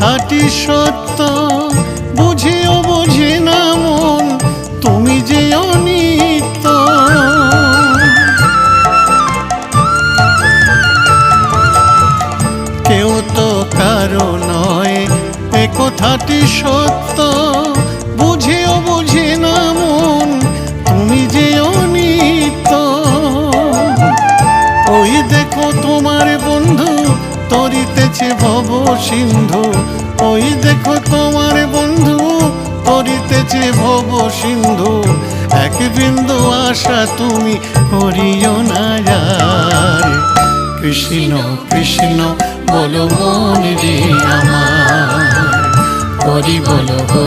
কথাটি সত্য, বুঝিও বুঝি না মন তুমি যে অনিত্য। কেউ তো কারো নয় এ কথাটি সত্য, বুঝিও বুঝি না মন তুমি যে অনিত্য। ওই দেখো তোমার বন্ধু তরিতেছে ভব সিন্ধু, ওই দেখো তোমার বন্ধু তরিতেছে ভব সিন্ধু। এক বিন্দু আশা তুমি করিও না যার। কৃষ্ণ কৃষ্ণ বলো মন রে আমার, হরি বলো।